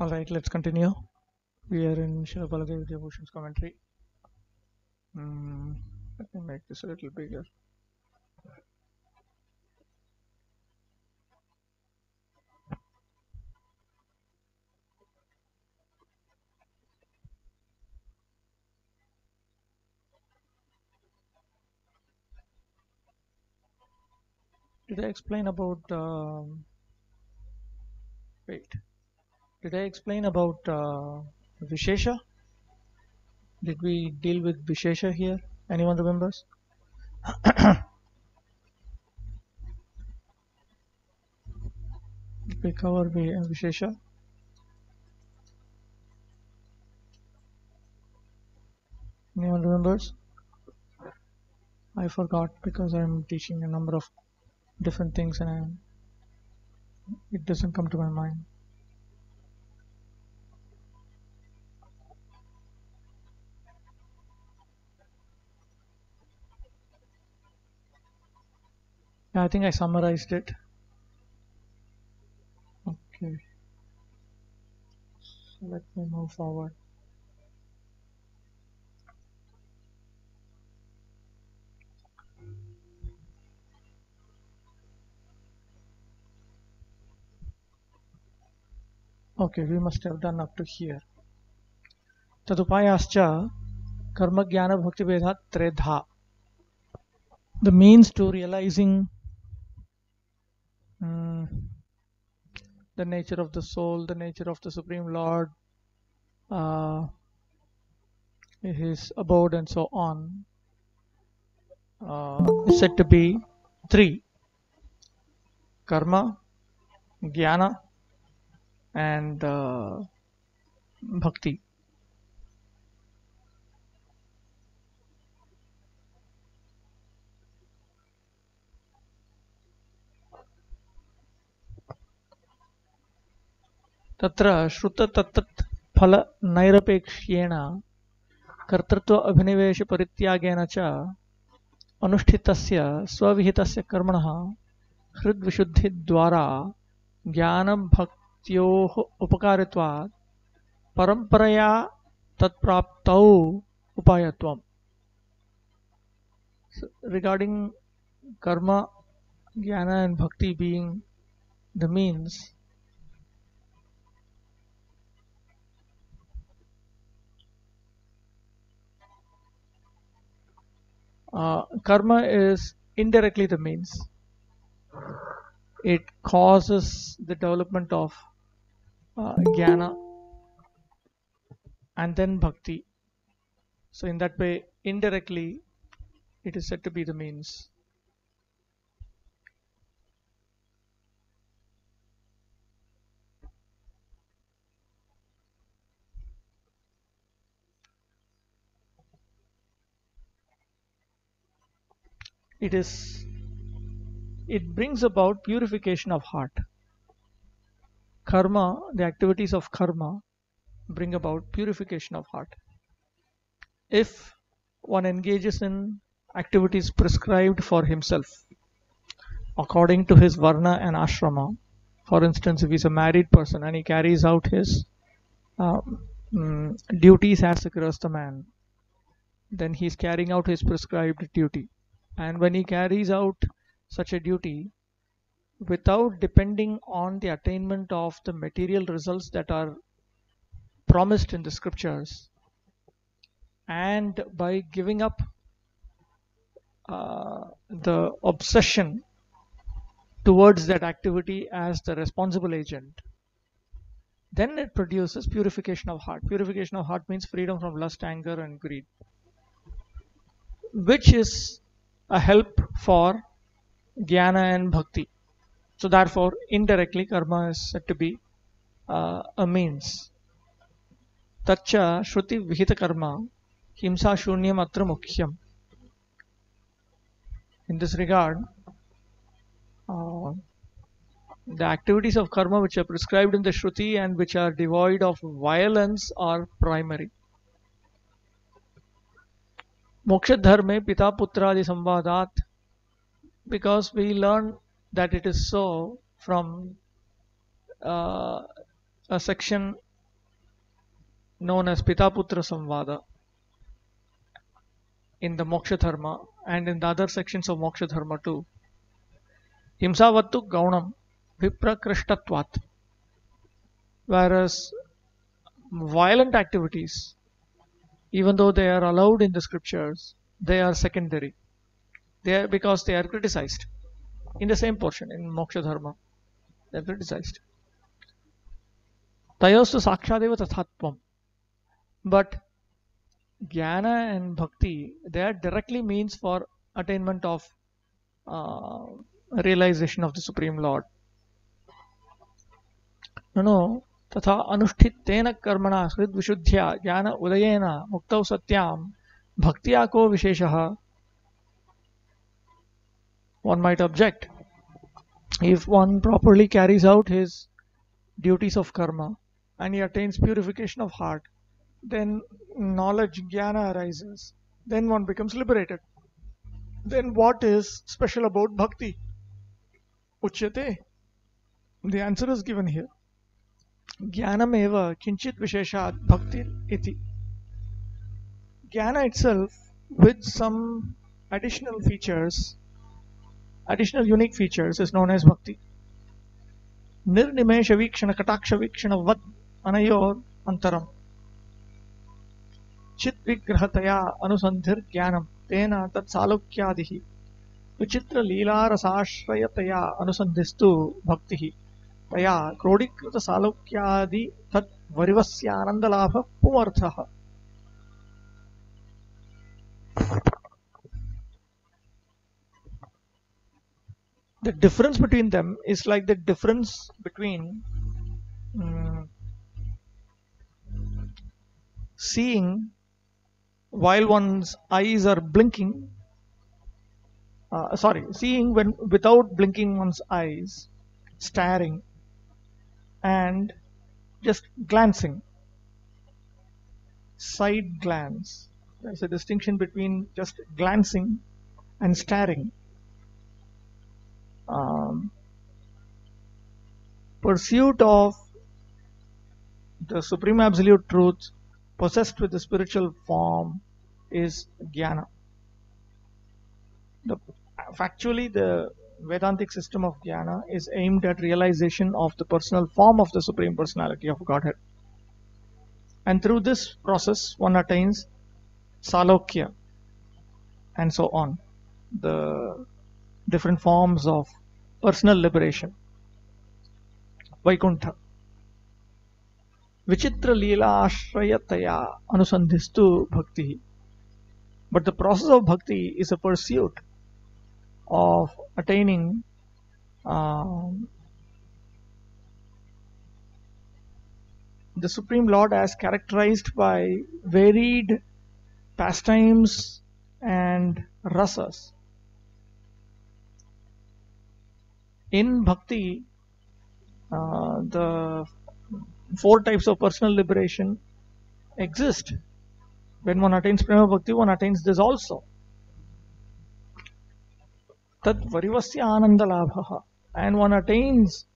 All right, let's continue. We are in Shilapalagi with Devotions commentary. Let me make this a little bigger. Did I explain about? Wait, did I explain about Vishesha? Did we deal with Vishesha here? Anyone remembers? Did we cover Vishesha? Anyone remembers? I forgot because I'm teaching a number of different things and it doesn't come to my mind. Yeah, I think I summarized it. Okay, so let me move forward. Okay, we must have done up to here. Tadupayaschа karma jnana bhakti vedha tredha. The means to realizing mm, the nature of the soul, the nature of the Supreme Lord, his abode, and so on, is said to be three: karma, jnana, and bhakti. तत्र श्रुततत्तत् फल नैरपेक्ष्येण कर्तृत्व अभिनिवेश परित्यागेन च अनुष्ठितस्य स्वविहितस्य कर्मणः हृद्विशुद्धिद्वारा ज्ञानभक्त्योः उपकारित्वात् परम्परया तत्प्राप्तौ उपायत्वम्. So, regarding karma, jnana and bhakti being the means, karma is indirectly the means. It causes the development of jnana and then bhakti. So in that way, indirectly, it is said to be the means. It brings about purification of heart. Karma, the activities of karma, bring about purification of heart. If one engages in activities prescribed for himself according to his varna and ashrama, for instance, if he's a married person and he carries out his uh, duties as a grihastha man, then he's carrying out his prescribed duty. And when he carries out such a duty without depending on the attainment of the material results that are promised in the scriptures, and by giving up the obsession towards that activity as the responsible agent, then it produces purification of heart. Purification of heart means freedom from lust, anger, and greed, which is a help for jnana and bhakti. So therefore, indirectly, karma is said to be a means. Tacha shruti vihita karma himsa shunyam atra mukhyam. In this regard, uh, the activities of karma which are prescribed in the Shruti and which are devoid of violence are primary. Moksha dharme pita putradi samvadat, because we learn that it is so from a section known as Pita-Putra Samvada in the Moksha Dharma and in the other sections of Moksha Dharma too. Himsavattu Gaunam Viprakrishtatvat. Whereas violent activities, even though they are allowed in the scriptures, they are secondary. They are because they are criticized. In the same portion, in Moksha Dharma, they are criticized. Tayostu Sakshadeva Tathatvam. But Jnana and Bhakti, they are directly means for attainment of uh, realization of the Supreme Lord. No, तथा अनुष्ठितेन कर्मणा हृद्विशुद्ध्या ज्ञान उदयेन मुक्तौ सत्यां भक्त्या को विशेषः. One might object, if one properly carries out his duties of karma and he attains purification of heart, then knowledge, jnana arises. Then one becomes liberated. Then what is special about bhakti? Uchyate. The answer is given here. Jnanam eva kinchit visheshat bhakti iti. Jnana itself with some additional features, additional unique features, is known as bhakti. Nirnimesha vikshana kataksha vikshana vat anayor antaram. Chit vigrahataya anusandhir jnanam tena tat salukyadihi. विचित्र लीला रसाश्रयतया अनुसंधिस्तु भक्तिः तया क्रोडीकृत सालोक्यादि तत् वरिवस्यानंदलाभ पुमर्थः. The difference between them is like the difference between seeing while one's eyes are blinking. Seeing when without blinking one's eyes, staring, and just glancing, side glance. There's a distinction between just glancing and staring. Pursuit of the Supreme Absolute Truth possessed with the spiritual form is jnana. Factually, the Vedantic system of jnana is aimed at realization of the personal form of the Supreme Personality of Godhead. And through this process, one attains salokya and so on, the different forms of personal liberation. Vaikuntha. Vichitra leela ashrayataya anusandhistu bhakti. But the process of bhakti is a pursuit of attaining the Supreme Lord as characterized by varied pastimes and rasas. In bhakti, the four types of personal liberation exist. When one attains prema bhakti, one attains this also. Tad varivasya anandalabhaha. And one attains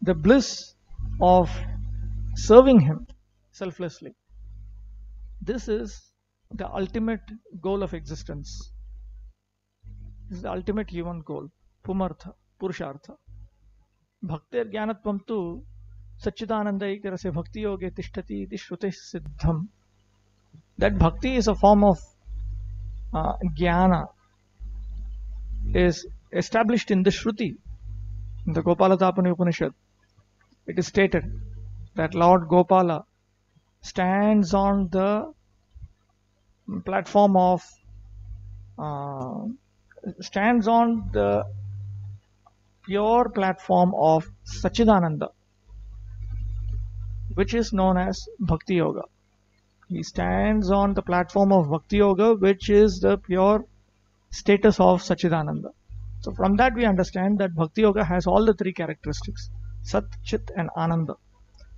the bliss of serving him selflessly. This is the ultimate goal of existence. This is the ultimate human goal. Pumartha, Purushartha. Bhaktir jnanatvam tu Satchidanandaikarasya bhakti yoge tishtati iti shruti siddham. That bhakti is a form of jnana, is established in the Shruti, in the Gopalatapani Upanishad. It is stated that Lord Gopala stands on the platform of stands on the pure platform of Satchidananda, which is known as Bhakti Yoga. He stands on the platform of Bhakti Yoga, which is the pure status of Satchidananda. So from that we understand that Bhakti Yoga has all the three characteristics: Sat, Chit and Ananda.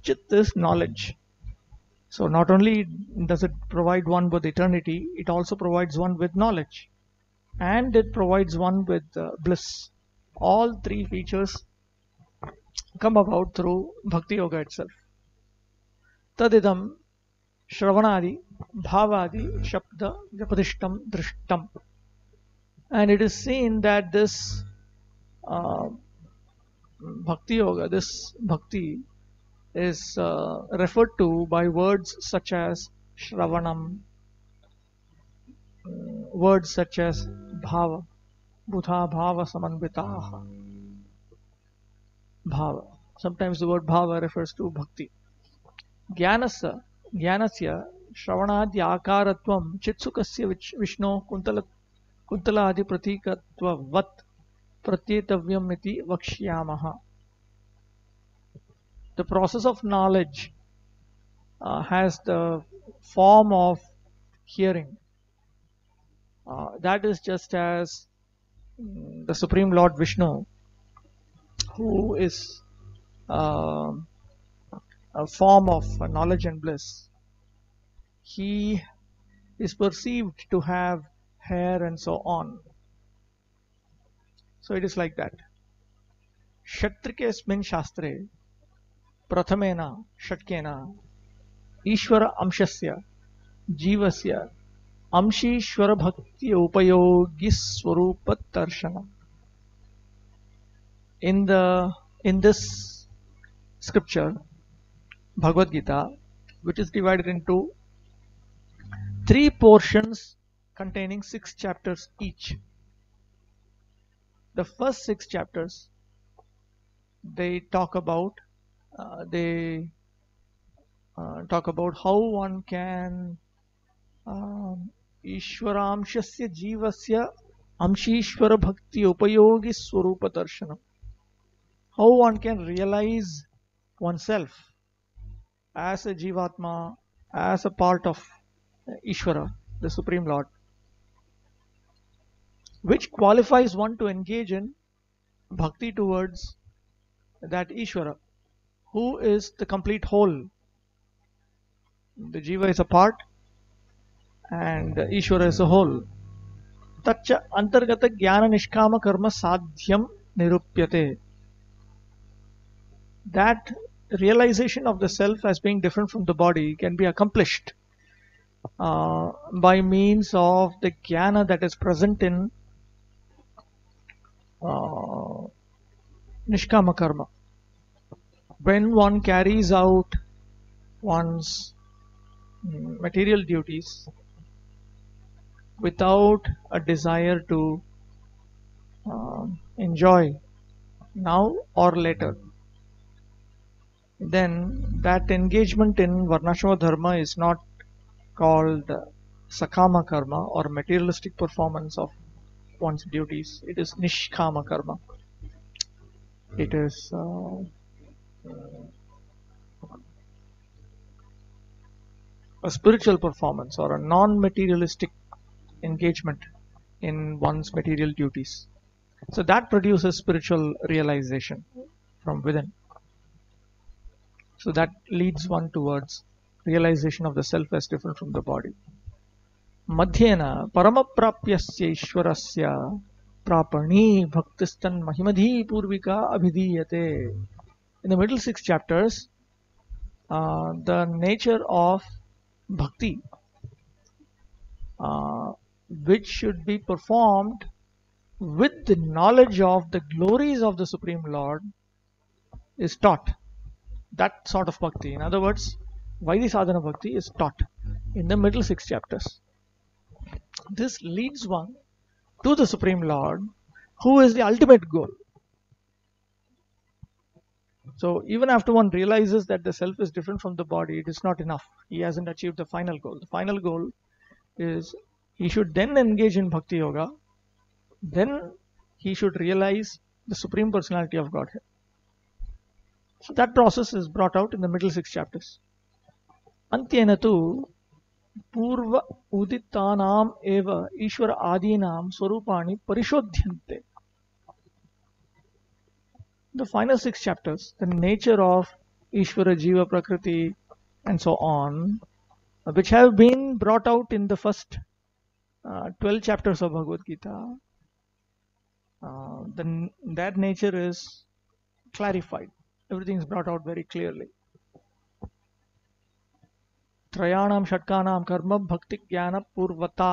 Chit is knowledge. So not only does it provide one with eternity, it also provides one with knowledge. And it provides one with bliss. All three features come about through Bhakti Yoga itself. Tadidam Shravanadi, Bhavadi, Shabda, Vyapadishtam, Drishtam. And it is seen that this uh, Bhakti Yoga, this Bhakti, is referred to by words such as Shravanam, words such as Bhava, Buddha Bhava Samanvitaha, Bhava. Sometimes the word Bhava refers to Bhakti. Jnanasya, Jnanasya, Shravanadya Akaratvam, Chitsukasya Vishno Kuntaladi Pratikatvavat Pratyetavyam iti Vakshyamaha. The process of knowledge has the form of hearing. That is just as the Supreme Lord Vishnu, who is uh, a form of knowledge and bliss, he is perceived to have hair and so on. So it is like that. Kshatrikesmin Shastre Prathamena Shatkena Ishvara Amshasya Jivasya Amshishvara Bhakti Upayogi Swarupa Darshana. In this scripture, Bhagavad Gita, which is divided into 3 portions containing 6 chapters each. The first 6 chapters, they talk about how one can Ishwaramshasya Jivasya Amshishvara Bhakti Upayogi Swarupa Darshanam. How one can realize oneself as a Jivatma, as a part of Ishvara, the Supreme Lord, which qualifies one to engage in bhakti towards that Ishvara, who is the complete whole. The Jiva is a part and Ishvara is a whole. Tacha antargata jnana nishkama karma sadhyam nirupyate. That realization of the self as being different from the body can be accomplished by means of the jnana that is present in nishkama karma. When one carries out one's material duties without a desire to enjoy now or later, then that engagement in Varnashrama Dharma is not called Sakama Karma or materialistic performance of one's duties. It is Nishkama Karma. It is a spiritual performance or a non-materialistic engagement in one's material duties. So that produces spiritual realization from within. So that leads one towards realization of the self as different from the body. Madhyena paramaprapyasya ishwarasya prapani bhaktistan mahimadhi purvika abhidiyate. In the middle 6 chapters, the nature of bhakti, which should be performed with the knowledge of the glories of the Supreme Lord, is taught. That sort of bhakti, in other words, Vaidhi Sadhana Bhakti, is taught in the middle 6 chapters. This leads one to the Supreme Lord, who is the ultimate goal. So even after one realizes that the self is different from the body, it is not enough. He hasn't achieved the final goal. The final goal is he should then engage in Bhakti Yoga, then he should realize the Supreme Personality of Godhead. So that process is brought out in the middle 6 chapters. Antyena tu purva udittanam eva ishvara adinam swarupani parishodhyante. The final 6 chapters, the nature of Ishvara, Jiva, Prakriti, and so on, which have been brought out in the first 12 chapters of Bhagavad Gita, that nature is clarified. Everything is brought out very clearly. त्रयाणां षट्कानां कर्म भक्तिज्ञानपूर्वता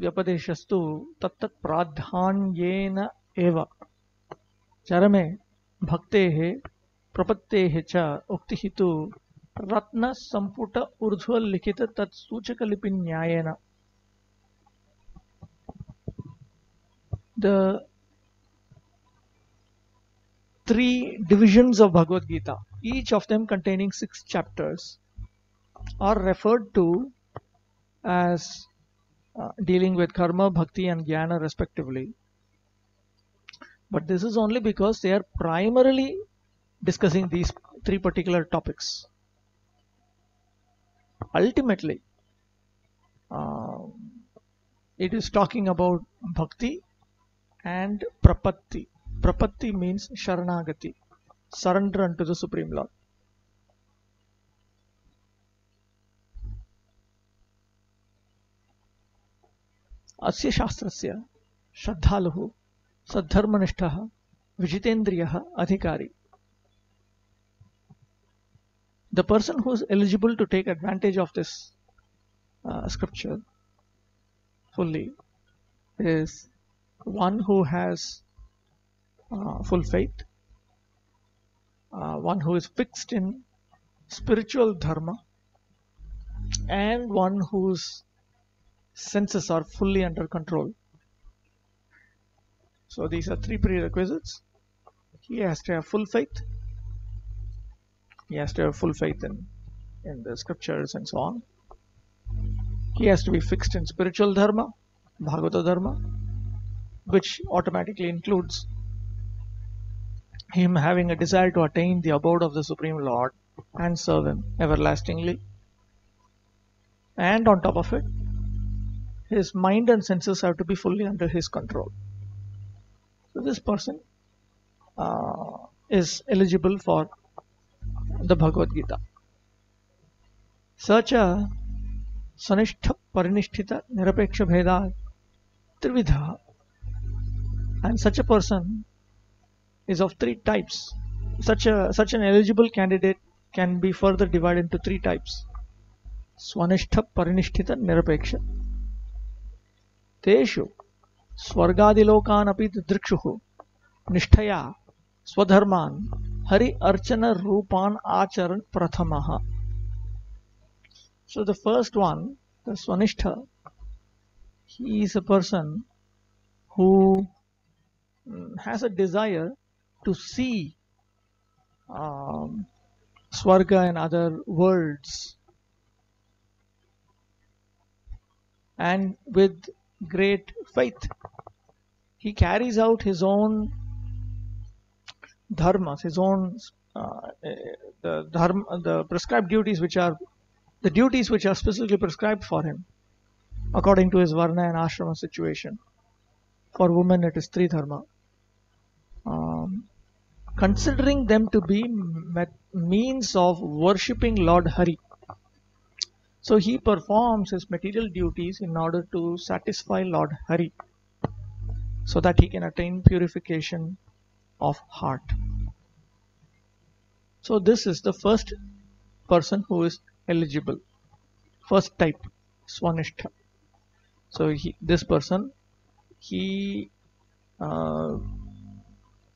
व्यपदेशस्तु तत्तत् प्राधान्येन एव चरमे भक्तेः प्रपत्तेः च उक्तिः तु रत्नसम्पुट ऊर्ध्वलिखित तत्सूचकलिपिन्यायेन. The three divisions of Bhagavad Gita, each of them containing 6 chapters, are referred to as dealing with karma, bhakti and jnana respectively. But this is only because they are primarily discussing these 3 particular topics. Ultimately, it is talking about bhakti and prapatti. Prapatti means sharanagati, surrender unto the Supreme Lord. Asya shastrasya shraddhaluhu saddharmanishtaha vijitendriyaha adhikari. The person who is eligible to take advantage of this scripture fully is one who has full faith, one who is fixed in spiritual dharma, and one whose senses are fully under control. So these are 3 prerequisites. He has to have full faith. He has to have full faith in the scriptures and so on. He has to be fixed in spiritual dharma, Bhagavata dharma, which automatically includes him having a desire to attain the abode of the Supreme Lord and serve him everlastingly. And on top of it, his mind and senses have to be fully under his control. So this person is eligible for the Bhagavad Gita. Such a Sanishtha Parinishthita Nirapeksha Bheda Trividha, and such a person is of 3 types. Such an eligible candidate can be further divided into 3 types. Swanishtha Parinishthita Nirapeksha. Teshu Swargadilokan api drikshuhu Nishtaya Swadharman Hari Archana Rupan Acharan Prathamaha. So the first one, the Swanishtha, he is a person who has a desire to see Swarga and other worlds, and with great faith he carries out his own dharmas, his own the prescribed duties, which are the duties which are specifically prescribed for him according to his varna and ashrama situation. For women it is 3 dharma. Considering them to be means of worshipping Lord Hari. So he performs his material duties in order to satisfy Lord Hari, so that he can attain purification of heart. So this is the first person who is eligible. First type, Swanishtha. So this person, he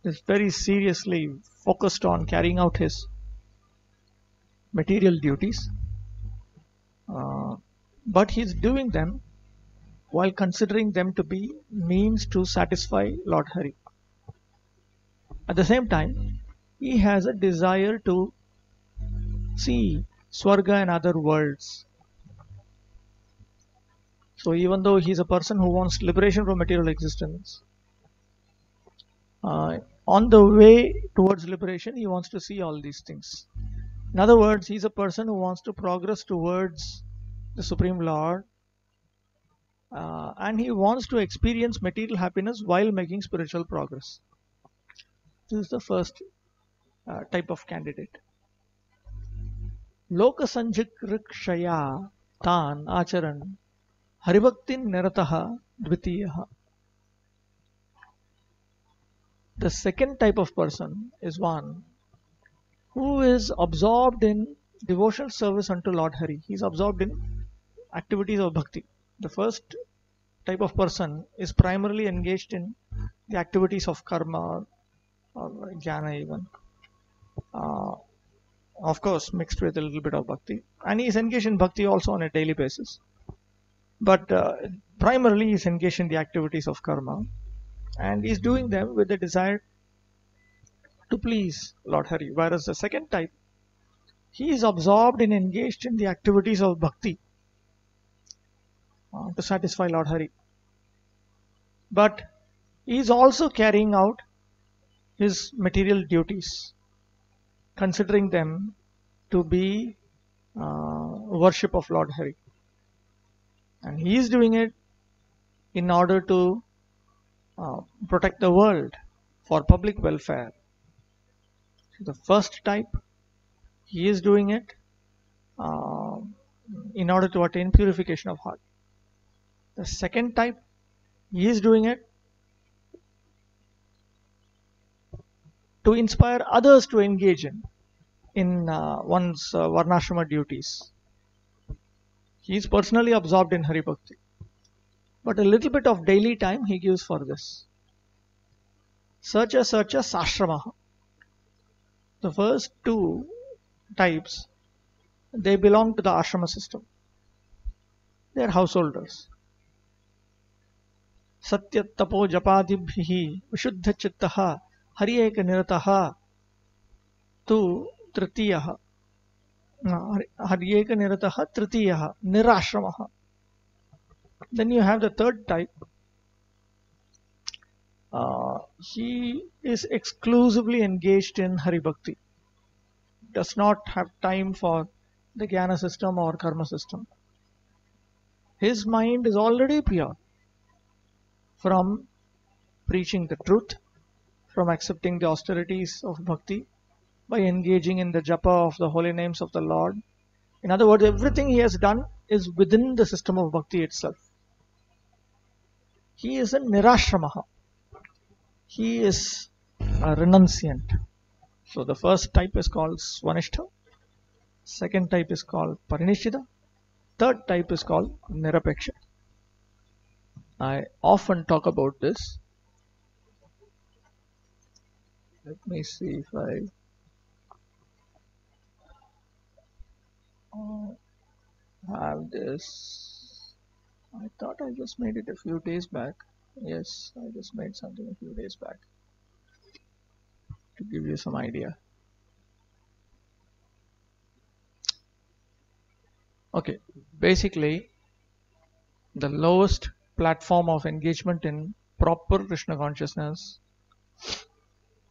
is very seriously focused on carrying out his material duties, but he is doing them while considering them to be means to satisfy Lord Hari. At the same time, he has a desire to see Swarga and other worlds. So even though he is a person who wants liberation from material existence, on the way towards liberation, he wants to see all these things. In other words, he is a person who wants to progress towards the Supreme Lord, and he wants to experience material happiness while making spiritual progress. This is the first type of candidate. Loka sanjikrikshaya tan acharan haribhaktin nirataha dvitiyaha. The second type of person is one who is absorbed in devotional service unto Lord Hari. He is absorbed in activities of bhakti. The first type of person is primarily engaged in the activities of karma or jnana even. Of course, mixed with a little bit of bhakti. And he is engaged in bhakti also on a daily basis. But primarily he is engaged in the activities of karma. And he is doing them with the desire to please Lord Hari. Whereas the second type, he is absorbed and engaged in the activities of bhakti to satisfy Lord Hari. But he is also carrying out his material duties, considering them to be worship of Lord Hari. And he is doing it in order to protect the world for public welfare. So the first type, he is doing it in order to attain purification of heart. The second type, he is doing it to inspire others to engage in one's varnashrama duties. He is personally absorbed in Hari Bhakti, but a little bit of daily time he gives for this. Searcha sashramaha. The first two types, they belong to the ashrama system. They are householders. Satya tapo japadibhihi vishuddha chittaha hariyeka nirataha tu tritiyaha. Hariyeka nirataha tritiyaha nirashramaha. Then you have the third type. He is exclusively engaged in Hari Bhakti. Does not have time for the Jnana system or Karma system. His mind is already pure from preaching the truth, from accepting the austerities of Bhakti, by engaging in the japa of the holy names of the Lord. In other words, everything he has done is within the system of Bhakti itself. He is a Nirashramaha. He is a renunciant. So the first type is called Swanishtha, second type is called Parinishita, third type is called Nirapeksha. I often talk about this. Let me see if I have this. I thought I just made it a few days back. Yes, I just made something a few days back to give you some idea. Okay, basically the lowest platform of engagement in proper Krishna consciousness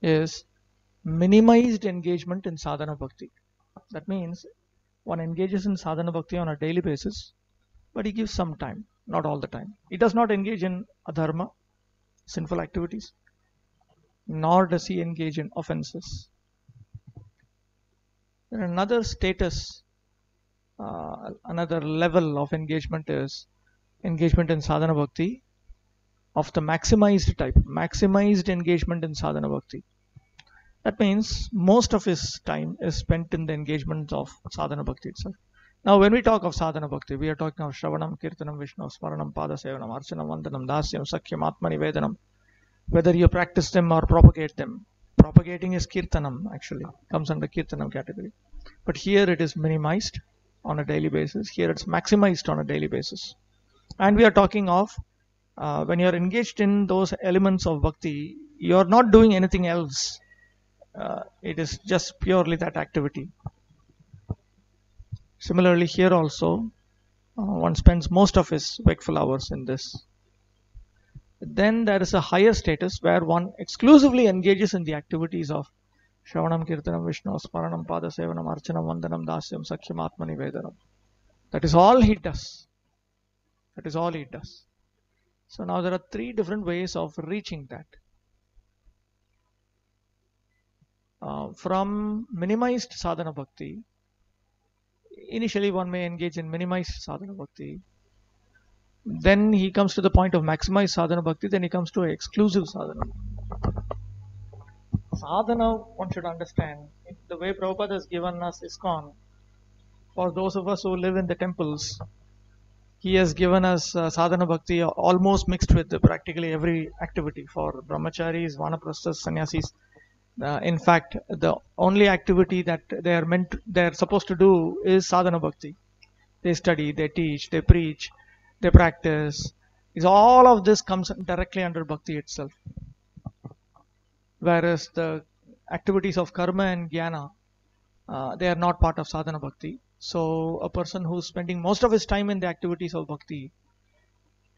is minimized engagement in sadhana bhakti. That means one engages in sadhana bhakti on a daily basis, but he gives some time, not all the time. He does not engage in adharma, sinful activities, nor does he engage in offenses. Another status, another level of engagement is engagement in sadhana bhakti of the maximized type, maximized engagement in sadhana bhakti. That means most of his time is spent in the engagement of sadhana bhakti itself. Now when we talk of sadhana bhakti, we are talking of Shravanam, Kirtanam, Vishnu, Smaranam, Padasevanam, Archanam, Vandanam, Dasyam, Sakhyam, Atmanivedanam. Whether you practice them or propagate them. Propagating is Kirtanam actually, comes under Kirtanam category. But here it is minimized on a daily basis. Here it's maximized on a daily basis. And we are talking of when you are engaged in those elements of bhakti, you are not doing anything else. It is just purely that activity. Similarly, here also, one spends most of his wakeful hours in this. Then there is a higher status where one exclusively engages in the activities of Shravanam, Kirtanam, Vishnu, Smaranam, Padasevanam, Archanam, Vandanam, Dasyam, Sakhyam, Atmanivedanam. That is all he does. That is all he does. So now there are three different ways of reaching that. From minimized sadhana bhakti, initially one may engage in minimized sadhana bhakti. Then he comes to the point of maximized sadhana bhakti, then he comes to exclusive sadhana. Sadhana, one should understand, the way Prabhupada has given us ISKCON, For those of us who live in the temples, he has given us sadhana bhakti almost mixed with practically every activity. For brahmacharis, vanaprasthas, sannyasis, in fact, the only activity that they are supposed to do is sadhana bhakti. They study, they teach, they preach, they practice. All of this comes directly under bhakti itself. Whereas the activities of karma and jnana, they are not part of sadhana bhakti. So a person who's spending most of his time in the activities of bhakti,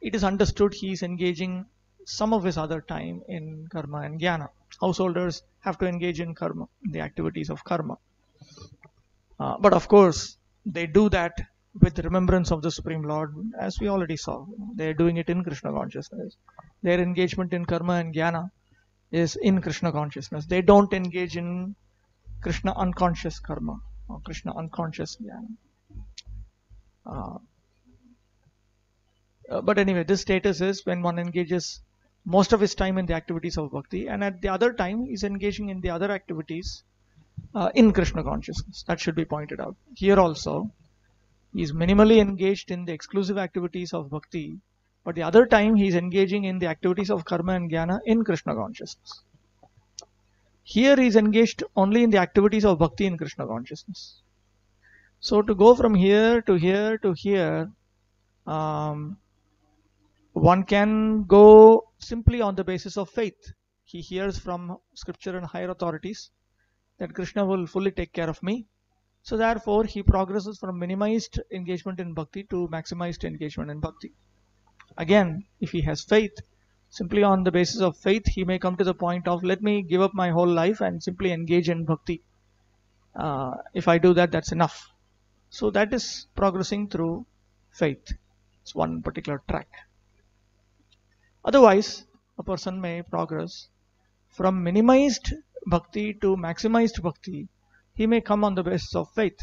it is understood he is engaging some of his other time in karma and jnana. Householders have to engage in karma, in the activities of karma. But of course, they do that with remembrance of the Supreme Lord, as we already saw. They are doing it in Krishna consciousness. Their engagement in karma and jnana is in Krishna consciousness. They don't engage in Krishna unconscious karma or Krishna unconscious jnana. But anyway, this status is when one engages most of his time in the activities of bhakti, and at the other time is engaging in the other activities in Krishna consciousness. That should be pointed out. Here also, he is minimally engaged in the exclusive activities of bhakti, but the other time he is engaging in the activities of karma and jnana in Krishna consciousness. Here he is engaged only in the activities of bhakti in Krishna consciousness. So to go from here to here to here, one can go simply on the basis of faith. He hears from scripture and higher authorities that Krishna will fully take care of me. So therefore he progresses from minimized engagement in bhakti to maximized engagement in bhakti. Again, if he has faith, simply on the basis of faith, he may come to the point of, let me give up my whole life and simply engage in bhakti. If I do that, that's enough. So that is progressing through faith. It's one particular track. Otherwise, a person may progress from minimized bhakti to maximized bhakti. He may come on the basis of faith.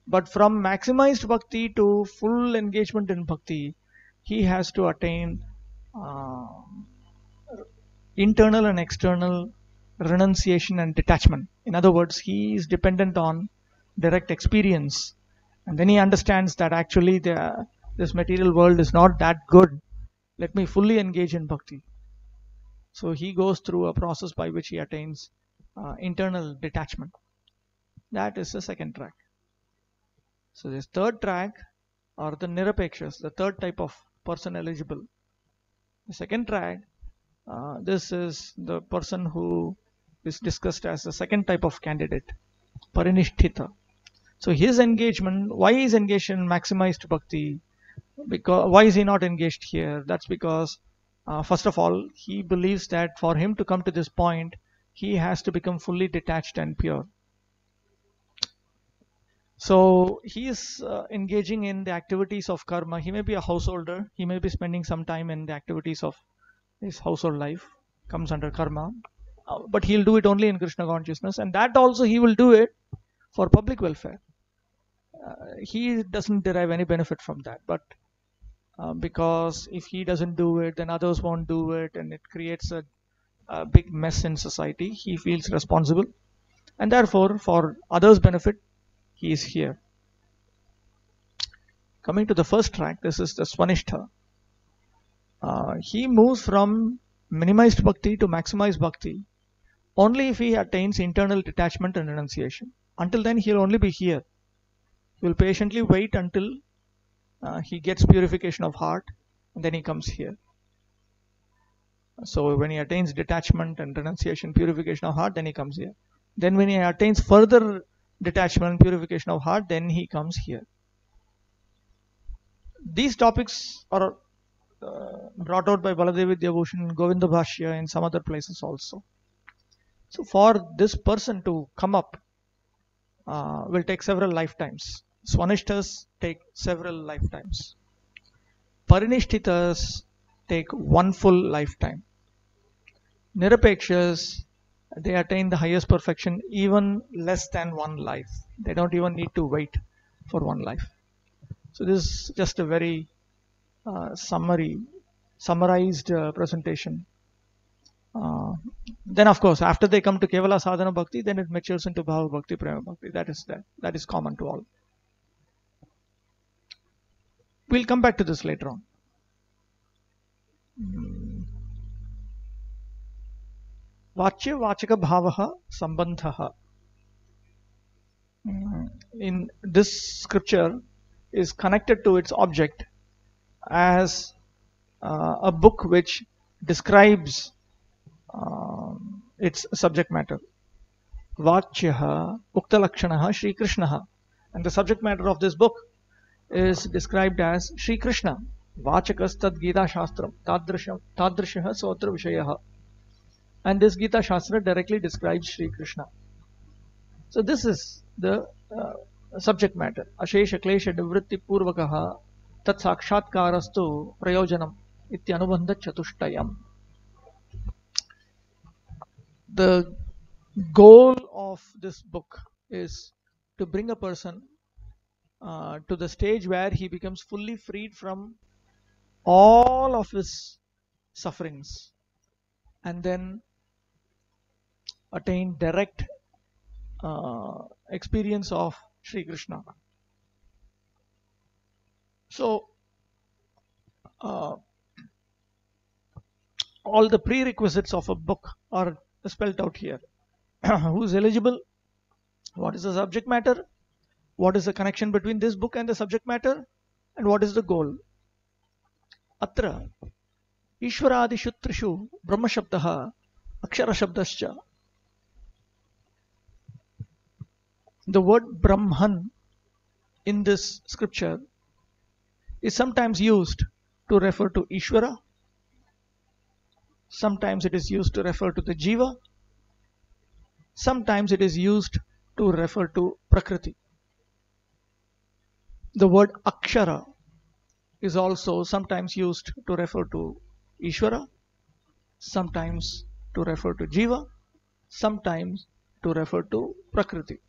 But from maximized bhakti to full engagement in bhakti, he has to attain internal and external renunciation and detachment. In other words, he is dependent on direct experience. And then he understands that actually this material world is not that good. Let me fully engage in bhakti. So he goes through a process by which he attains internal detachment. That is the second track. So this third track are the nirapekshas, the third type of person eligible. The second track, this is the person who is discussed as the second type of candidate, parinishtita. So his engagement, why he is engaged in maximized bhakti? Because why is he not engaged here? That's because first of all, he believes that for him to come to this point, he has to become fully detached and pure. So he is engaging in the activities of karma. He may be a householder. He may be spending some time in the activities of his household life. Comes under karma. But he'll do it only in Krishna consciousness. And that also he will do it for public welfare. He doesn't derive any benefit from that. But because if he doesn't do it, then others won't do it. And it creates a big mess in society. He feels responsible. And therefore, for others' benefit, he is here. Coming to the first track, this is the Swanishtha. He moves from minimized bhakti to maximized bhakti only if he attains internal detachment and renunciation. Until then, he'll only be here. He will patiently wait until he gets purification of heart, and then he comes here. So when he attains detachment and renunciation, purification of heart, then he comes here. Then when he attains further detachment and purification of heart, then he comes here. These topics are brought out by Baladev Vidyabhushan, Govinda Bhashya, and some other places also. So for this person to come up will take several lifetimes. Swanishtas take several lifetimes. Parinishtitas take one full lifetime. Nirapekshas, they attain the highest perfection even less than one life. They don't even need to wait for one life. So this is just a very summarized presentation. Then of course, after they come to Kevala Sadhana Bhakti, then it matures into Bhava Bhakti, Prema Bhakti. That is common to all. We'll come back to this later on. Vachya Vachaka Bhavaha Sambandhaha. In this scripture is connected to its object as a book which describes its subject matter. Vachyaha Uktalakshanaha Sri Krishnaha. And the subject matter of this book is described as Sri Krishna. Vachakas tad Gita Shastram Tadrishaha Sotra Vishayaha. And this Gita Shastra directly describes Sri Krishna. So this is the subject matter. Ashesha Klesha Nivritti Purvakaha Tat Sakshatkarastu Prayojanam Ityanubandha Chatushtayam. The goal of this book is to bring a person to the stage where he becomes fully freed from all of his sufferings and then attain direct experience of Sri Krishna. So all the prerequisites of a book are spelled out here. Who is eligible? What is the subject matter? What is the connection between this book and the subject matter? And what is the goal? Atra Ishwaradishu Trishu Brahma Shabdaha Akshara Shabdascha. The word Brahman in this scripture is sometimes used to refer to Ishvara. Sometimes it is used to refer to the Jiva. Sometimes it is used to refer to Prakriti. The word Akshara is also sometimes used to refer to Ishvara, sometimes to refer to Jiva, sometimes to refer to Prakriti.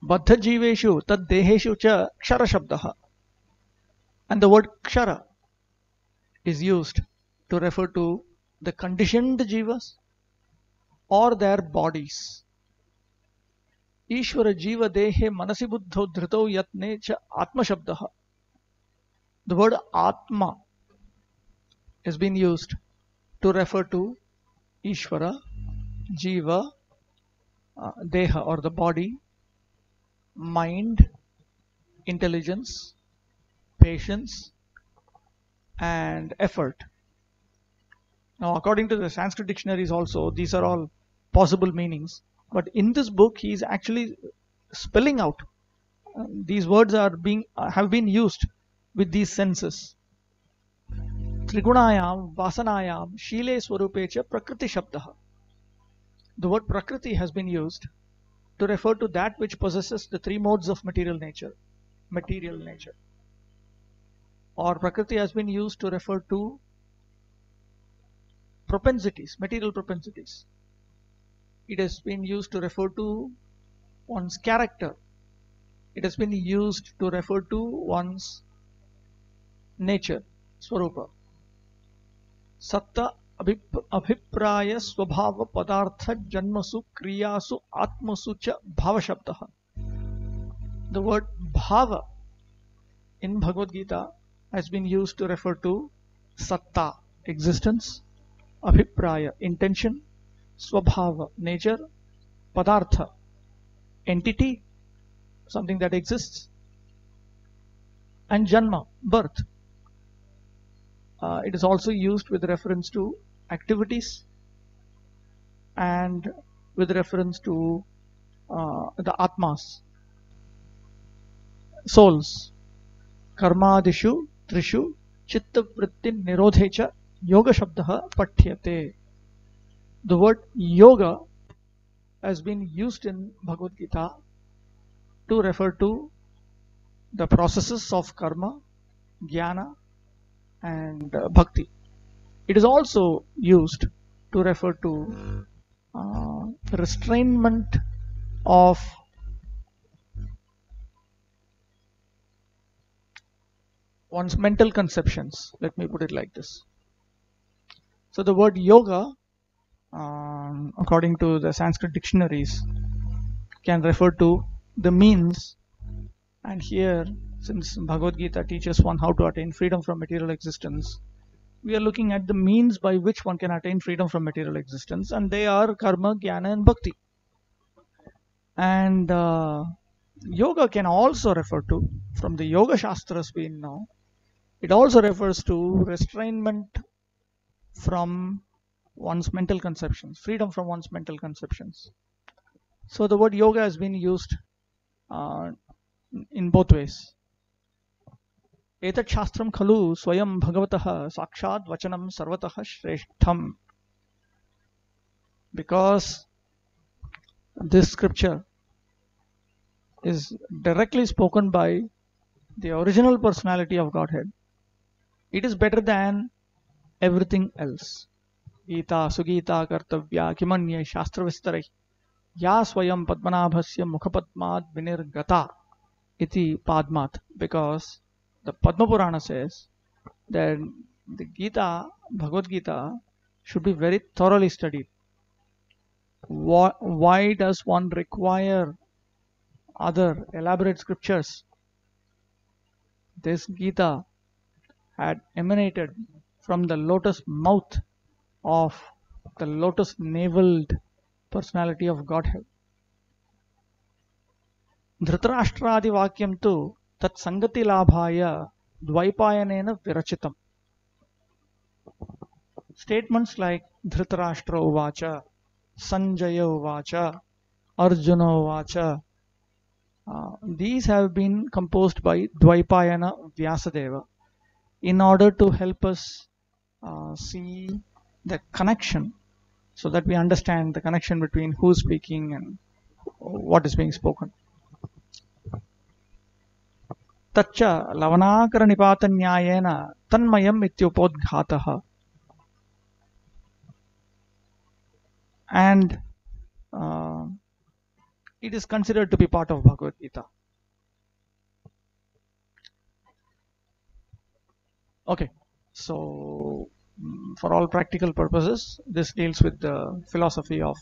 Baddha Jiveshu tad deheshu cha Kshara Shabdaha. And the word Kshara is used to refer to the conditioned Jivas or their bodies. Ishvara Jiva Dehe Manasi Buddho Dhrito Yatne cha Atma Shabdaha. The word Atma has been used to refer to Ishvara, Jiva, Deha or the body, mind, intelligence, patience, and effort. Now, according to the Sanskrit dictionaries also, these are all possible meanings. But in this book, he is actually spelling out. These words have been used with these senses. Trigunayam, Vasanayam, Shile Swarupecha Prakriti Shabdaha. The word Prakriti has been used to refer to that which possesses the three modes of material nature. Or Prakriti has been used to refer to propensities, material propensities. It has been used to refer to one's character. It has been used to refer to one's nature, Swarupa. Satta Abhipraya Swabhava Padartha Janmasu Kriyasu Atmasu Cha Bhava Shabdaha. The word Bhava in Bhagavad Gita has been used to refer to Satta, existence, Abhipraya, intention, Swabhava, nature, Padartha, entity, something that exists, and Janma, birth. It is also used with reference to activities and with reference to the Atmas, souls. Karmadishu Trishu Chitta Vrittin Nirodhecha Yoga Shabdaha Pathyate. The word yoga has been used in Bhagavad Gita to refer to the processes of karma, jnana, and bhakti. It is also used to refer to restrainment of one's mental conceptions. Let me put it like this. So the word yoga, according to the Sanskrit dictionaries, can refer to the means And here, since Bhagavad Gita teaches one how to attain freedom from material existence, we are looking at the means by which one can attain freedom from material existence, and they are karma, jnana, and bhakti. And yoga can also refer to, from the yoga shastras we know, it also refers to restrainment from one's mental conceptions, freedom from one's mental conceptions. So the word yoga has been used in both ways. Etat shastram khalu swayam bhagavatah sakshad vachanam sarvatah shreshtham. Because this scripture is directly spoken by the original personality of Godhead, it is better than everything else. Gita sugita kartavya kimanye shastra vistarai ya swayam padmanabhasya mukhapadmad vinirgata iti padmat. Because the Padma Purana says that the Gita, Bhagavad Gita, should be very thoroughly studied. Why does one require other elaborate scriptures? This Gita had emanated from the lotus mouth of the lotus naveled personality of Godhead. Dhritarashtradi vakyam tu tat sangati labhaya dvaipayanena virachitam. Statements like Dhritarashtra uvacha, Sanjaya uvacha, Arjuna uvacha, these have been composed by Dvaipayana Vyasadeva in order to help us see the connection, so that we understand the connection between who is speaking and what is being spoken. Tacha lavanakara nipatanyayena tanmayam ityupodghataha. And it is considered to be part of Bhagavad Gita. Okay, so for all practical purposes, this deals with the philosophy of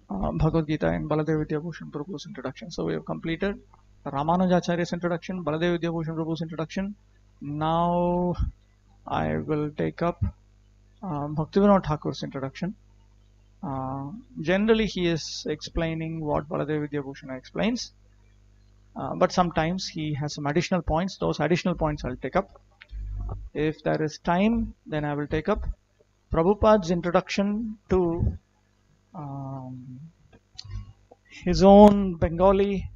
Bhagavad Gita in Baladev Vidyabhushan Prabhu's introduction. So we have completed Ramanujacharya's introduction, Baladev Vidyabhushan Prabhu's introduction. Now I will take up Bhaktivinoda Thakur's introduction. Generally he is explaining what Baladev Vidyabhushan explains, but sometimes he has some additional points. Those additional points I'll take up. If there is time, then I will take up Prabhupada's introduction to his own Bengali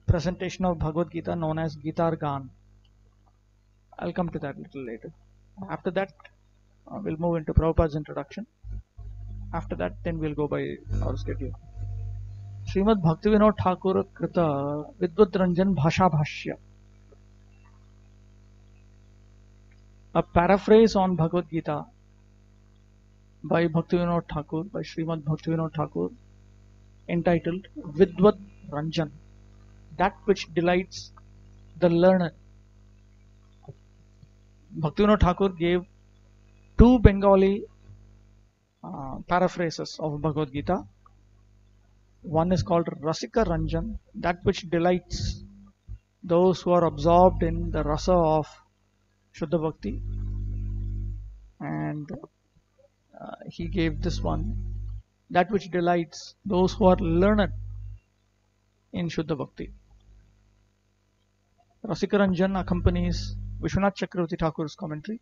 presentation of Bhagavad Gita known as Gitar Gan. I'll come to that a little later. After that, we'll move into Prabhupada's introduction. After that, then we'll go by our schedule. Srimad Bhaktivinoda Thakur Krita Vidvat Ranjan Bhasha Bhashya. A paraphrase on Bhagavad Gita by Bhaktivinoda Thakur, by Srimad Bhaktivinoda Thakur, entitled Vidvat Ranjan, that which delights the learned. Bhaktivinoda Thakur gave two Bengali paraphrases of Bhagavad Gita. One is called Rasika Ranjan, that which delights those who are absorbed in the rasa of Shuddha Bhakti, and he gave this one, that which delights those who are learned in Shuddha Bhakti. Rasika Ranjan accompanies Vishwanath Chakravarti Thakur's commentary.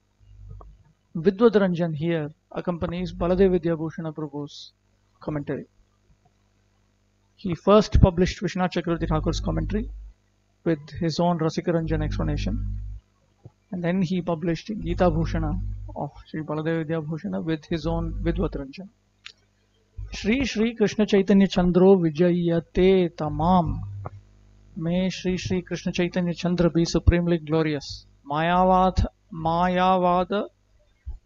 Vidvat Ranjan here accompanies Baladev Vidyabhushan Prabhu's commentary. He first published Vishwanath Chakravarti Thakur's commentary with his own Rasika Ranjan explanation, and then he published Gita Bhushana of Sri Baladev Vidyabhushana with his own Vidvat Ranjan. Shri Shri Krishna Chaitanya Chandro Vijayate Tamam. May Shri Shri Krishna Chaitanya Chandra be supremely glorious. Mayavada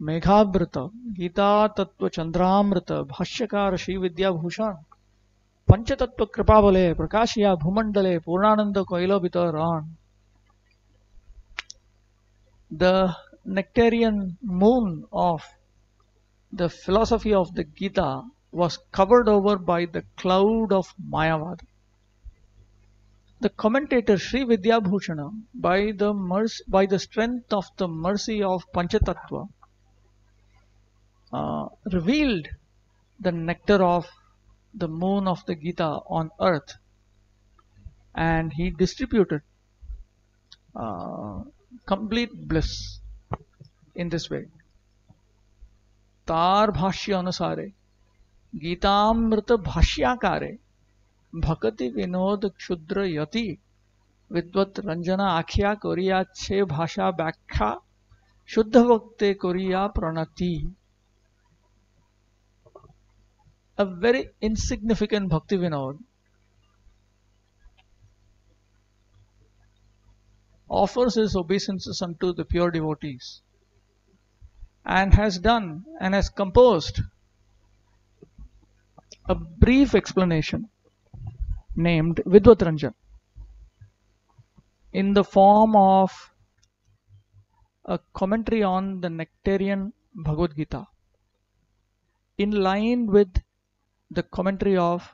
Meghabrata Gita Tattva Chandramrita Bhashyakara Shri Vidyabhushan Panchatattva Kripavale Prakashya Bhumandale Purnananda Koilabita Ran. The nectarian moon of the philosophy of the Gita was covered over by the cloud of Mayavada. The commentator Sri Vidyabhushana, by the strength of the mercy of Panchatattva, revealed the nectar of the moon of the Gita on earth, and he distributed complete bliss in this way. तार भाष्य अनुसारे गीतामृत भाष्याकारे भक्ति विनोद क्षुद्र यति विद्वत रंजना आख्या Korea छे भाषा व्याख्या शुद्ध वक्ते Korea Pranati. A very insignificant Bhakti Vinod offers his obeisances unto the pure devotees and has done and has composed a brief explanation named Vidvat Ranjan in the form of a commentary on the Nectarian Bhagavad Gita, in line with the commentary of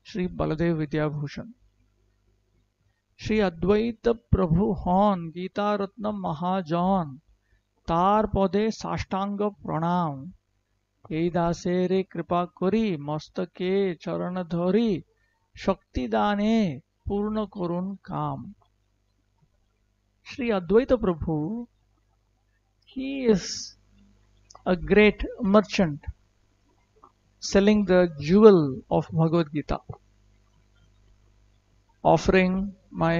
Sri Baladev Vidyabhushan. Sri Advaita Prabhu Hon Gita Ratna Mahajan तार पदे साष्टांग प्रणाम এই দাসেরে কৃপা করি মস্তকে চরণ ধরি শক্তি দানে পূর্ণ করুন কাম. Sri Advaita Prabhu, he is a great merchant selling the jewel of Bhagavad Gita, offering my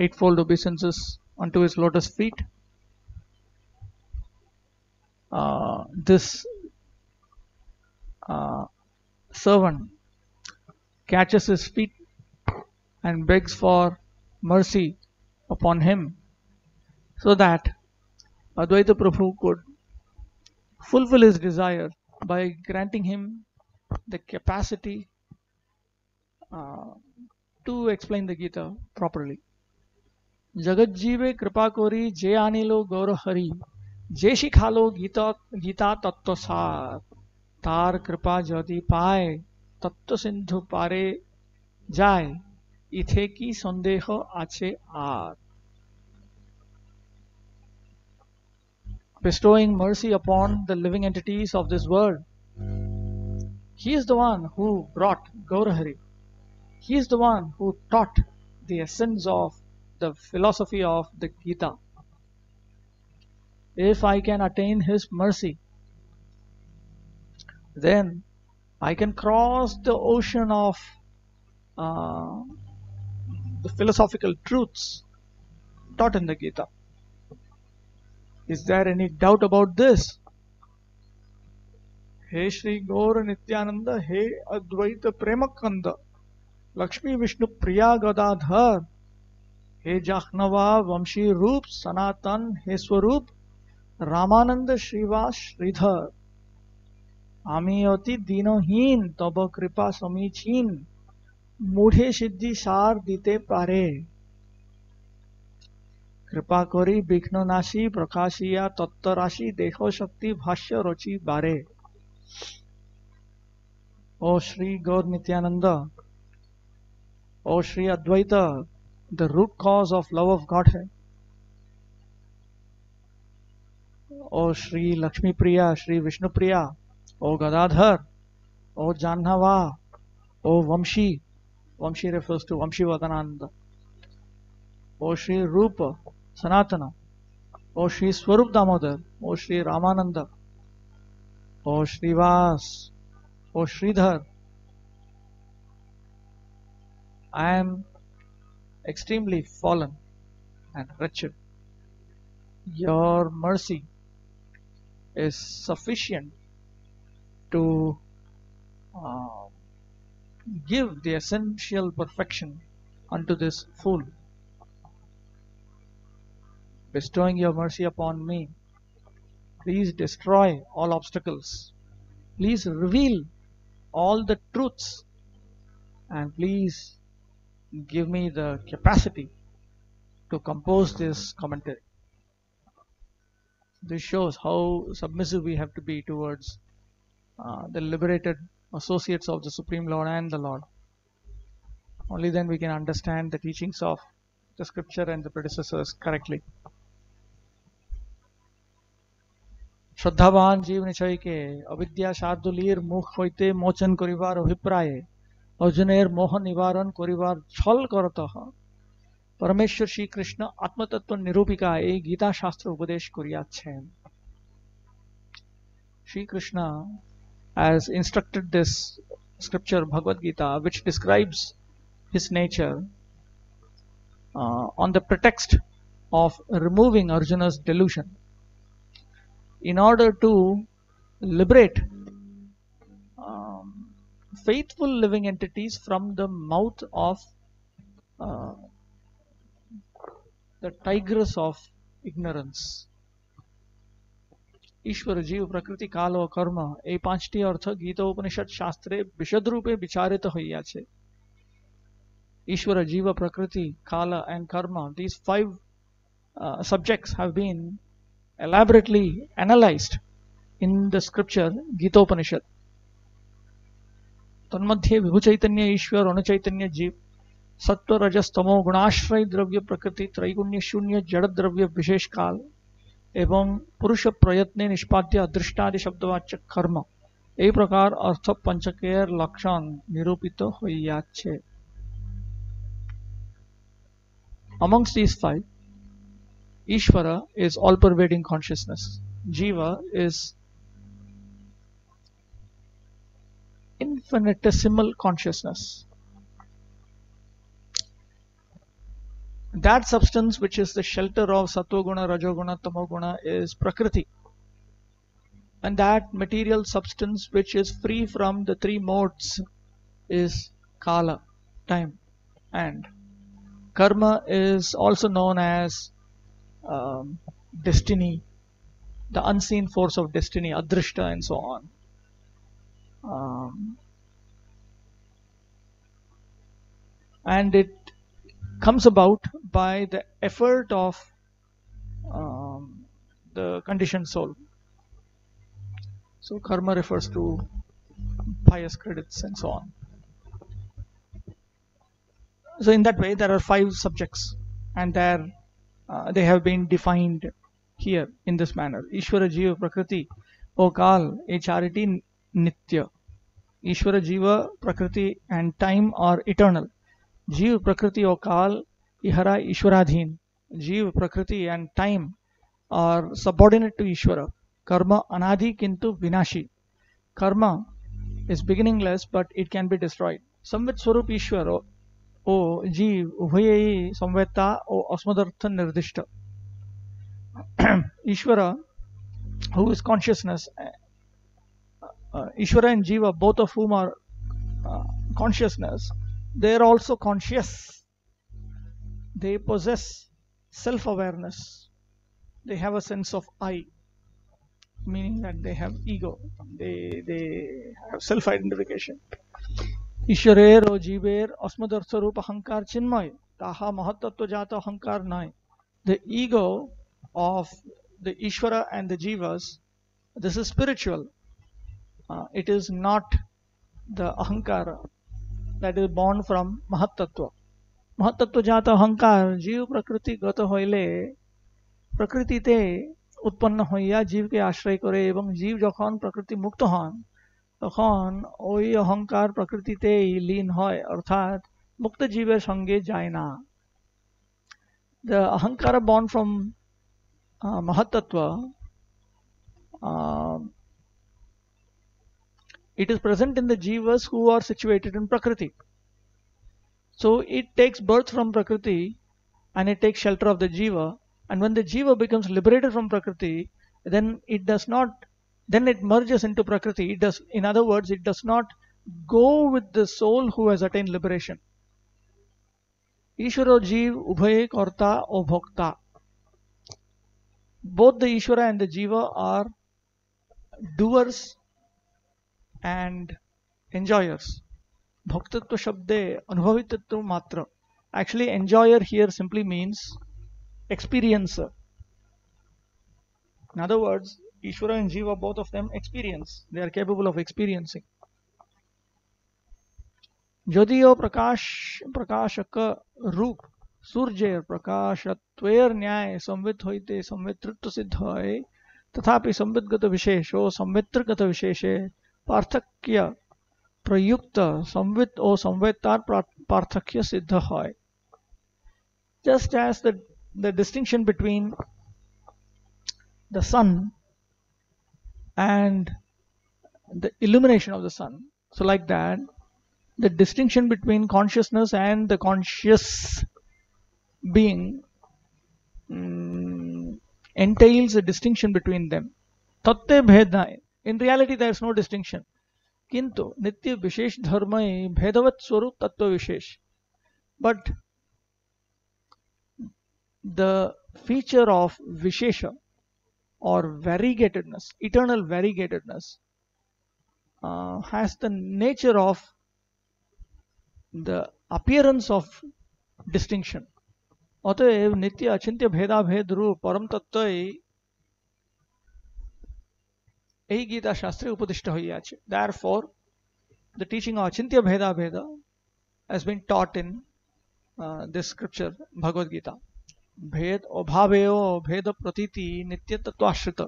eightfold obeisances unto his lotus feet. This servant catches his feet and begs for mercy upon him, so that Advaita Prabhu could fulfill his desire by granting him the capacity to explain the Gita properly. Jagat jive kripa kori je anilo gaur hari जे शिखालो गीता तत्व सार तार कृपा जदि पाए तत्व सिंधु पारे जाए इथे की संदेह आछे are. Bestowing mercy upon the living entities of this world, he is the one who brought Gaurahari. He is the one who taught the essence of the philosophy of the Gita. If I can attain his mercy, then I can cross the ocean of the philosophical truths taught in the Gita. Is there any doubt about this? He Shri Gaur Nityananda, He Advaita Premakanda, Lakshmi Vishnu Priya Gadadhar, He Jahnava Vamshi Roop Sanatan He Swarup Ramanand Shrivas Shridhar आमी अति दीनहीन तब कृपा समीचीन मूढ़े सिद्धि सार दीते पारे कृपा करी विघ्न नाशी प्रकाशिया तत्व राशि देखो शक्ति भाष्य रचि बारे. O Shri Gaur Nityananda, O Shri Advaita, the root cause of love of Godhead, O Shri Lakshmi Priya, Shri Vishnu Priya, O Gadadhar, O Janhava, O Vamshi. Vamshi refers to Vamshi Vadananda. O Shri Rupa, Sanatana, O Shri Swarup Damodar, O Shri Ramananda, O Shri Vas, O Sridhar. I am extremely fallen and wretched. Your mercy is sufficient to give the essential perfection unto this fool. Bestowing your mercy upon me, please destroy all obstacles. Please reveal all the truths, and please give me the capacity to compose this commentary. This shows how submissive we have to be towards the liberated associates of the Supreme Lord and the Lord. Only then we can understand the teachings of the scripture and the predecessors correctly. শ্রদ্ধাবান জীব নিশ্চয়কে অবিদ্যা শার্দুলীর মুখ হইতে মোচন করিবার অভিপ্রায়ে অর্জুনের মোহ নিবারণ করিবার ছল করতঃ পরমেশ্বর শ্রীকৃষ্ণ আত্মতত্ত্ব নিরূপিকা এই গীতা শাস্ত্র উপদেশ করিয়াছেন. Sri Krishna has instructed this scripture Bhagavad Gita, which describes his nature on the pretext of removing Arjuna's delusion in order to liberate faithful living entities from the mouth of the tigress of ignorance. ईश्वर जीव प्रकृति काल और कर्म এই পাঁচটি অর্থ গীতা উপনিষদ শাস্ত্রে বিশদ রূপে বিচারিত হইয়াছে. ईश्वर जीव prakriti kala and karma, these five subjects have been elaborately analyzed in the scripture Gita Upanishad. तन्मध्ये विभु चैतन्य ईश्वर अणु चैतन्य जीव सत्व रजस तमो गुणाश्रय द्रव्य प्रकृति त्रैगुण्य शून्य जड़ द्रव्य विशेष काल एवं पुरुष प्रयत्ने निष्पाद्य अदृष्टादि शब्दवाच्य कर्म এই প্রকার অর্থ পঞ্চকের লক্ষণ নিরূপিত হইয়াছে. Amongst these five, Ishvara is all-pervading consciousness. Jiva is infinitesimal consciousness. That substance which is the shelter of Sattva-guna, Rajoguna, Tamoguna is Prakriti. And that material substance which is free from the three modes is Kala, time. And Karma is also known as destiny, the unseen force of destiny, Adrishta and so on. And it comes about by the effort of the conditioned soul. So karma refers to pious credits and so on. So in that way there are five subjects and they have been defined here in this manner. Ishvara Jiva Prakriti O Kal a charity Nitya. Ishvara Jiva Prakriti and time are eternal. Jiva Prakriti O Kal Ihara Ishwaradhin. Jiva Prakriti and time are subordinate to Ishvara. Karma Anadi Kintu Vinashi. Karma is beginningless but it can be destroyed. Samvit Swarup Ishvara O Jeev Ubhaye Samveta O Asmadartha Nirdishta. Ishvara, who is consciousness, Ishvara and Jiva, both of whom are consciousness, they are also conscious. They possess self-awareness. They have a sense of I, meaning that they have ego. They have self-identification. Ishwarer o Jeever Asmadartha Rupa Hankar Chinmay Taha Mahatattva Jata Hankar Nai. The ego of the Ishvara and the Jivas, this is spiritual. It is not the Ahankara that is born from Mahatattva. Mahatattva Jata Hankar, Jeev Prakriti Gata Hoile, Prakriti-te উৎপন্ন হইয়া জীবকে আশ্রয় করে এবং জীব যখন প্রকৃতি মুক্ত হন তখন ওই অহংকার প্রকৃতিতেই লীন হয়, অর্থাৎ মুক্ত জীবের সঙ্গে যায় না. The ahankara born from Mahatattva, it is present in the jivas who are situated in Prakriti. So it takes birth from Prakriti and it takes shelter of the jiva. And when the jiva becomes liberated from Prakriti, then it does not, then it merges into Prakriti. It does, in other words, it does not go with the soul who has attained liberation. Ishvara Jeev Ubhaye Karta O Bhokta. Both the Ishvara and the Jiva are doers and enjoyers. Bhaktatva Shabde Anubhavitatva Matra. Actually, enjoyer here simply means experiencer. In other words, Ishvara and Jiva, both of them experience. They are capable of experiencing. যদিও প্রকাশক রূপ সূর্যের প্রকাশত্বের ন্যায় সম্বিত হইতে সম্বিতৃত্ব সিদ্ধ হয়, তথাপি সম্বিতগত বিশেষ ও সম্বিতৃগত বিশেষে পার্থক্য প্রযুক্ত সম্বিত ও সম্বিতার পার্থক্য সিদ্ধ হয়। Just as the distinction between the sun and the illumination of the sun, so like that, the distinction between consciousness and the conscious being entails a distinction between them. Tatte bheda. In reality, there is no distinction. Kintu nitya vishesh dharma bhedavat swarup tattva vishesh. But the feature of vishesha or variegatedness, eternal variegatedness, has the nature of the appearance of distinction. অতএব নিত্য অচিন্ত্য ভেদাভেদ রূপ পরম তত্ত্বই এই গীতা শাস্ত্রে উপদিষ্ট হইয়াছে। Therefore, the teaching of achintya bheda bheda has been taught in this scripture, Bhagavad Gita. भेद अभावेयो भेद प्रतीति नित्य तत्वाश्रित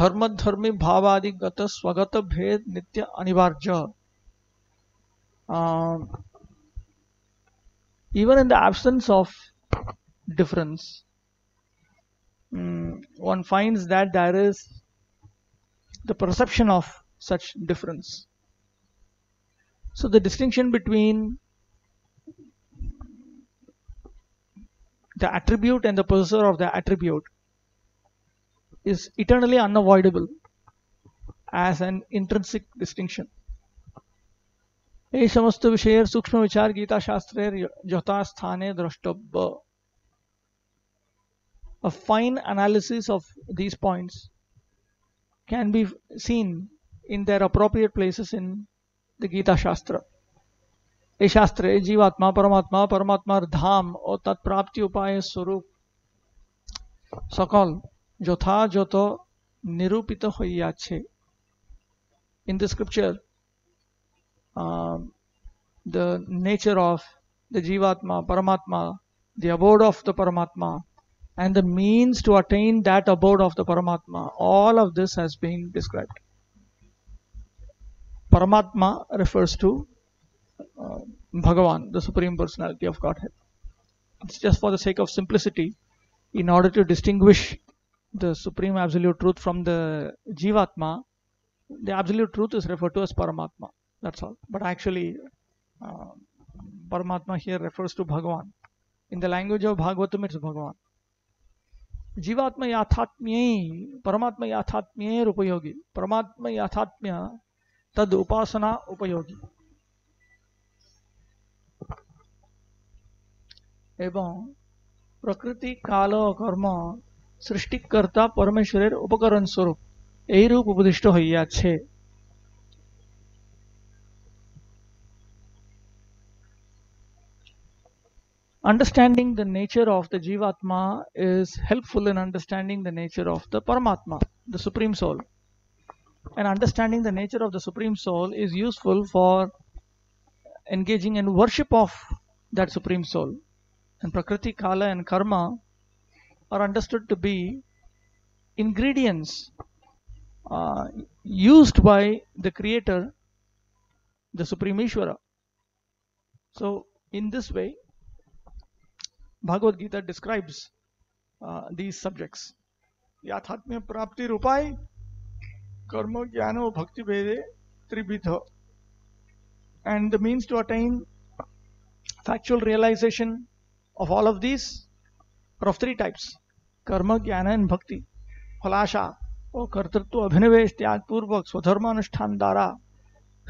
धर्म धर्मी भावादिगत स्वगत भेद नित्य अनिवार्य. Even in the absence of difference, one finds that there is the perception of such difference. So the distinction between the attribute and the possessor of the attribute is eternally unavoidable as an intrinsic distinction. এই সমস্ত বিষয়ের সূক্ষ্ম বিচার গীতা শাস্ত্রের যথাস্থানে দ্রষ্টব্য. A fine analysis of these points can be seen in their appropriate places in the Gita Shastra. এই শাস্ত্রে জীবাত্মা পরমাত্মা, পরমাত্মার ধাম ও তৎপ্রাপ্তি উপায় স্বরূপ সকল যথাযথ নিরূপিত হইয়াছে. In the scripture, the nature of the Jivatma, Paramatma, the abode of the Paramatma, and the means to attain that abode of the Paramatma, all of this has been described. Paramatma refers to Bhagavan, the Supreme Personality of Godhead. It's just for the sake of simplicity, in order to distinguish the Supreme Absolute Truth from the Jivatma, the Absolute Truth is referred to as Paramatma. That's all. But actually, Paramatma here refers to Bhagavan. In the language of Bhagavatam, it's Bhagavan. Jivatma yathatmye, Paramatma yathatmye upayogi. Paramatma yathatmya tad upasana upayogi. এবং প্রকৃতি কাল ও কর্ম সৃষ্টিকর্তা পরমেশ্বরের উপকরণ স্বরূপ এইরূপ উপদিষ্ট হইয়াছে. Understanding the nature of the Jivatma is helpful in understanding the nature of the Paramatma, the Supreme Soul. And understanding the nature of the Supreme Soul is useful for engaging in worship of that Supreme Soul. And Prakriti, Kala and Karma are understood to be ingredients used by the Creator, the Supreme Ishvara. So in this way, Bhagavad Gita describes these subjects. Yathatmya prapti rupai karma jnana bhakti vede tribidha. And the means to attain factual realization of all of these are of three types: karma, jnana and bhakti. Phalasha or kartritva abhinivesh tyag purvak swadharmanushthan dara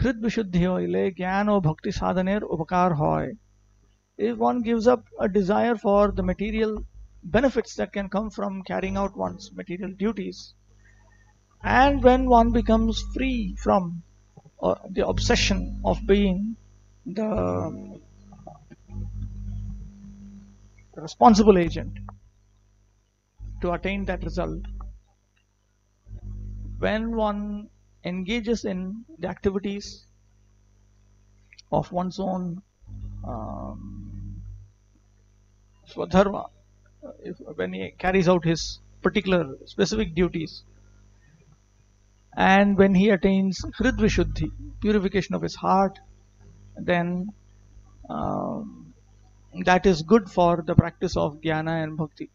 hrid vishuddhi hoile jnana or bhakti sadhaner upakar hoy. If one gives up a desire for the material benefits that can come from carrying out one's material duties, and when one becomes free from the obsession of being the responsible agent to attain that result, when one engages in the activities of one's own swadharma, when he carries out his particular specific duties, and when he attains hridvishuddhi, purification of his heart, then that is good for the practice of jnana and bhakti.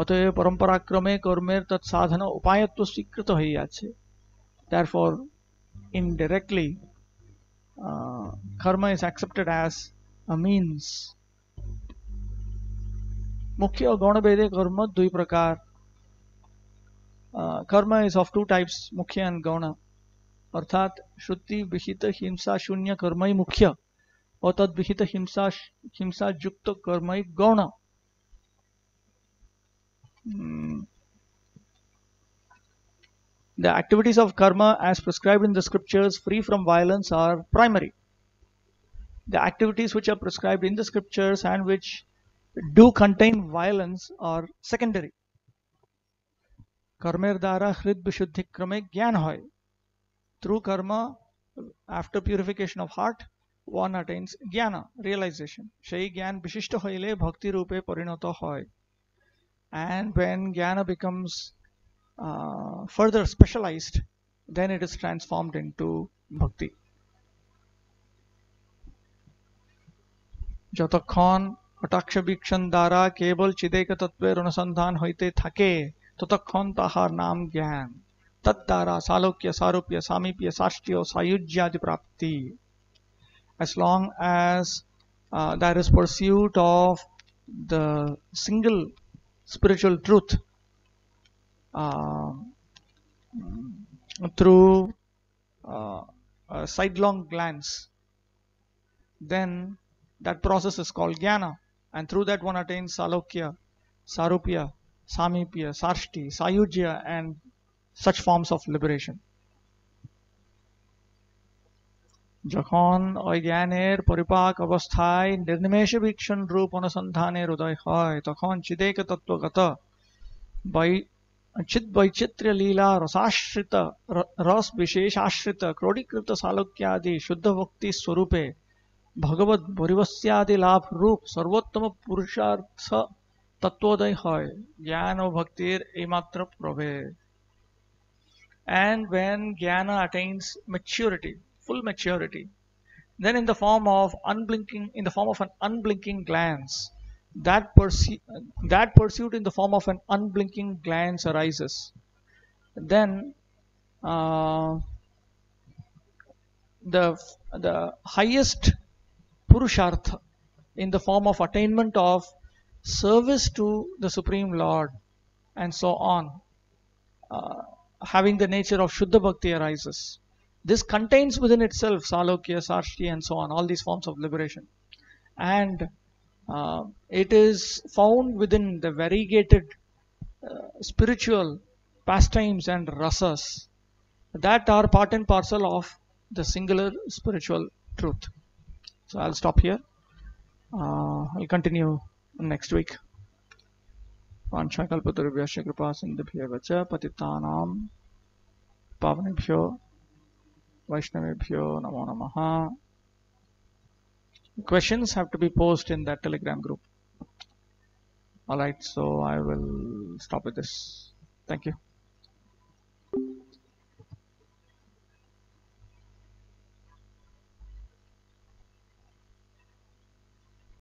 অতএব পরম্পরাক্রমে কর্মের তৎসাধন উপায়ত্ব স্বীকৃত হইয়াছে. Therefore, indirectly, karma is accepted as a means. मुख्य और गौण भेदे कर्म दुई प्रकार. Karma is of two types, मुख्य and गौण. अर्थात श्रुति विहित हिंसा शून्य कर्म ही मुख्य और तद विहित हिंसा युक्त कर्म ही गौण. The activities of karma as prescribed in the scriptures free from violence are primary. The activities which are prescribed in the scriptures and which do contain violence are secondary. Karmer द्वारा हृद विशुद्धि क्रमे ज्ञान होय. Through karma, after purification of heart, one attains jnana, realization. সেই জ্ঞান বিশিষ্ট হইলে ভক্তি রূপে পরিণত হয়. And when jnana becomes further specialized, then it is transformed into bhakti. যতক্ষণ কটাক্ষ বীক্ষণ দ্বারা কেবল চিদেক তত্ত্বের অনুসন্ধান হইতে থাকে ততক্ষণ তাহার নাম জ্ঞান. তদ্বারা সালোক্য সারূপ্য সামীপ্য সাষ্টি ও সায়ুজ্যাদি প্রাপ্তি. As long as there is pursuit of the single spiritual truth through a sidelong glance, then that process is called jnana, and through that one attains salokya, sarupya, samipya, sarshti, sayujya, and such forms of liberation. যখন ওই জ্ঞানের পরিপাক অবস্থায় নির্নিমেষ বীক্ষণ রূপ অনুসন্ধানের উদয় হয় তখন চিদেক তত্ত্বগত चिद वैचित्र्य लीला रसाश्रित रस विशेषाश्रित क्रोडीकृत सालोक्यादि शुद्ध भक्ति स्वरूपे भगवत भरिवस्यादि लाभ रूप सर्वोत्तम पुरुषार्थ तत्वोदय है. ज्ञान और भक्तिर एकमात्र प्रभेद. And when jnana attains maturity, full maturity, then in the form of an unblinking glance, that pursuit in the form of an unblinking glance arises. Then the highest purushartha in the form of attainment of service to the Supreme Lord and so on, having the nature of Shuddha Bhakti arises. This contains within itself Salokya, Sarshti and so on, all these forms of liberation. And it is found within the variegated spiritual pastimes and rasas that are part and parcel of the singular spiritual truth. So I'll stop here. I'll continue next week. वाञ्छाकल्पतरुभ्यश्च कृपासिन्धुभ्येव च पतितानां पावनेभ्यो वैष्णवेभ्यो नमो नमः. Questions have to be posted in that Telegram group. Alright, so I will stop with this. Thank you.